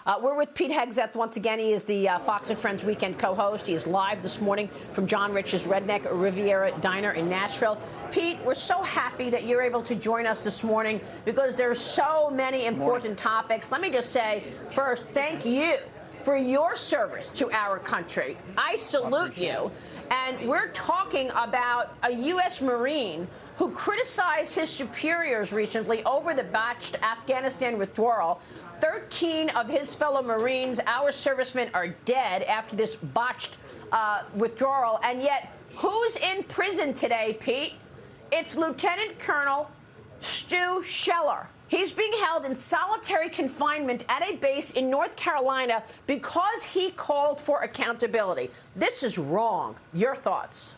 We're with Pete Hegseth once again. He is the Fox and Friends Weekend co-host. He is live this morning from John Rich's Redneck Riviera Diner in Nashville. Pete, we're so happy that you're able to join us this morning because there's so many important topics. Let me just say first, thank you for your service to our country. I salute you. And we're talking about a U.S. Marine who criticized his superiors recently over the botched Afghanistan withdrawal. 13 of his fellow Marines, our servicemen, are dead after this botched withdrawal. And yet, who's in prison today, Pete? It's Lieutenant Colonel Stuart Scheller. He's being held in solitary confinement at a base in North Carolina because he called for accountability. This is wrong. Your thoughts?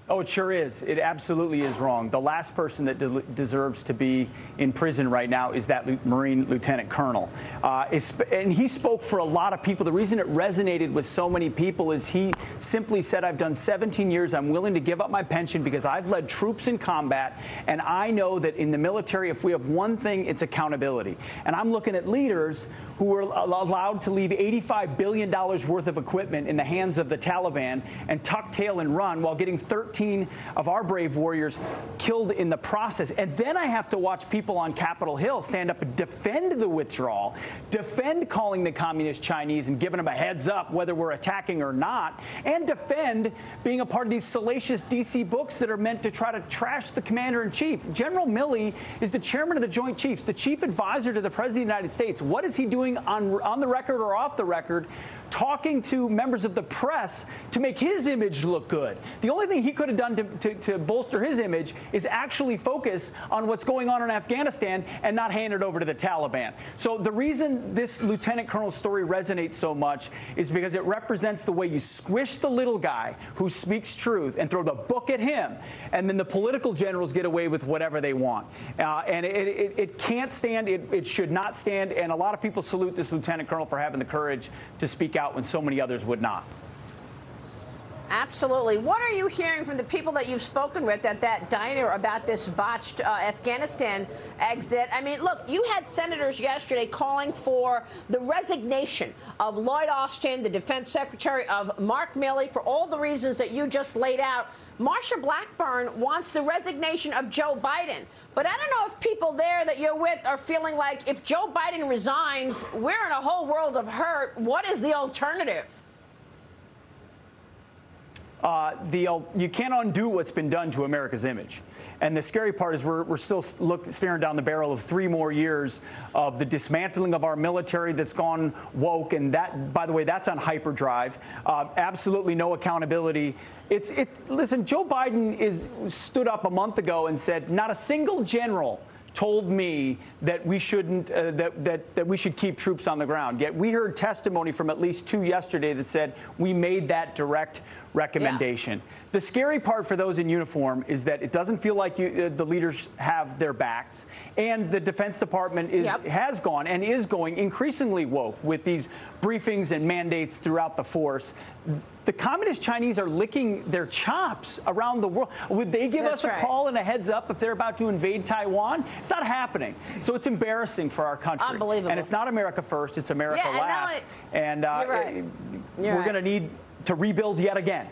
Oh, it sure is. It absolutely is wrong. The last person that deserves to be in prison right now is that Marine Lieutenant Colonel. And he spoke for a lot of people. The reason it resonated with so many people is he simply said, I've done 17 years. I'm willing to give up my pension because I've led troops in combat. And I know that in the military, if we have one thing, it's accountability. And I'm looking at leaders who were allowed to leave $85 billion worth of equipment in the hands of the Taliban and tuck tail and run while getting 13 of our brave warriors killed in the process. And then I have to watch people on Capitol Hill stand up and defend the withdrawal, defend calling the communist Chinese and giving them a heads up whether we're attacking or not, and defend being a part of these salacious D.C. books that are meant to try to trash the commander-in-chief. General Milley is the chairman of the Joint Chiefs, the chief advisor to the President of the United States. What is he doing on the record or off the record, talking to members of the press to make his image look good? The only thing he could have done to bolster his image is actually focus on what's going on in Afghanistan and not hand it over to the Taliban. So the reason this Lieutenant Colonel story resonates so much is because it represents the way you squish the little guy who speaks truth and throw the book at him, and then the political generals get away with whatever they want. And it can't stand. It should not stand. And a lot of people salute this Lieutenant Colonel for having the courage to speak out when so many others would not. Absolutely. What are you hearing from the people that you've spoken with at that diner about this botched Afghanistan exit? I mean, look, you had senators yesterday calling for the resignation of Lloyd Austin, the defense secretary, of Mark Milley, for all the reasons that you just laid out. Marsha Blackburn wants the resignation of Joe Biden. But I don't know if people there that you're with are feeling like if Joe Biden resigns, we're in a whole world of hurt. What is the alternative? You can't undo what's been done to America's image. And the scary part is we're still staring down the barrel of 3 more years of the dismantling of our military that's gone woke. And that, by the way, that's on hyperdrive. Absolutely no accountability. Listen, Joe Biden stood up a month ago and said not a single general told me that we shouldn't that we should keep troops on the ground. Yet we heard testimony from at least 2 yesterday that said we made that direct recommendation. Yeah. The scary part for those in uniform is that it doesn't feel like the leaders have their backs, and the Defense Department has gone and is going increasingly woke with these briefings and mandates throughout the force. The communist Chinese are licking their chops around the world. Would they give us a call and a heads up if they're about to invade Taiwan? It's not happening. So it's embarrassing for our country. Unbelievable. And it's not America first, it's America last. And we're going to need to rebuild yet again.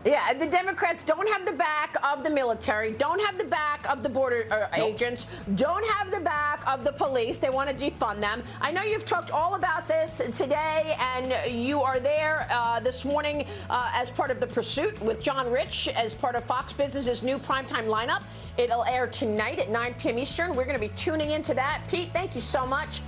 Yeah, the Democrats don't have the back of the military, don't have the back of the border agents, don't have the back of the police. They want to defund them. I know you've talked all about this today, and you are there this morning as part of The Pursuit with John Rich as part of Fox Business's new primetime lineup. It'll air tonight at 9 p.m. Eastern. We're going to be tuning into that. Pete, thank you so much.